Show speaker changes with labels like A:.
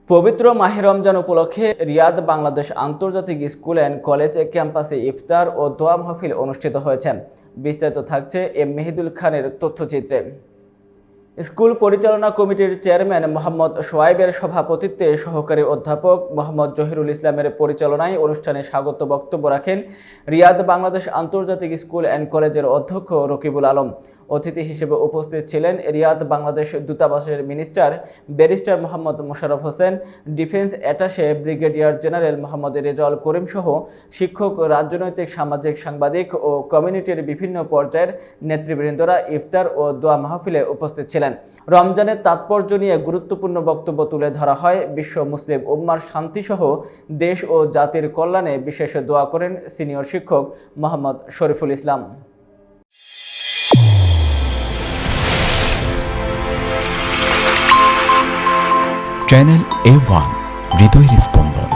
A: পবিত্র মাহে রমজান উপলক্ষে রিয়াদ বাংলাদেশ আন্তর্জাতিক স্কুল অ্যান্ড কলেজ ক্যাম্পাসে ইফতার ও দোয়া মাহফিল অনুষ্ঠিত হয়েছে। বিস্তারিত থাকছে এম মেহিদুল খানের তথ্যচিত্রে। স্কুল পরিচালনা কমিটির চেয়ারম্যান মোহাম্মদ সোয়াইবের সভাপতিত্বে সহকারী অধ্যাপক মোহাম্মদ জহিরুল ইসলামের পরিচালনায় অনুষ্ঠানে স্বাগত বক্তব্য রাখেন রিয়াদ বাংলাদেশ আন্তর্জাতিক স্কুল অ্যান্ড কলেজের অধ্যক্ষ রকিবুল আলম। অতিথি হিসেবে উপস্থিত ছিলেন রিয়াদ বাংলাদেশ দূতাবাসের minister barrister Mohammad Mosharraf Hossain, defence attache brigadier general Mohammad Rezaul Karim সহ শিক্ষক, রাজনৈতিক, সামাজিক, সাংবাদিক ও কমিউনিটির বিভিন্ন পর্যায়ের নেতৃবৃন্দরা ইফতার ও দোয়া মাহফিলে উপস্থিত ছিলেন। রমজানের তাৎপর্য নিয়ে গুরুত্বপূর্ণ বক্তব্য তুলে ধরা হয়। বিশ্ব মুসলিম উম্মার শান্তিসহ দেশ ও জাতির কল্যাণে বিশেষ দোয়া করেন সিনিয়র শিক্ষক মোহাম্মদ শরীফুল ইসলাম।
B: চ্যানেল A1 হৃদয়ের স্পন্দন।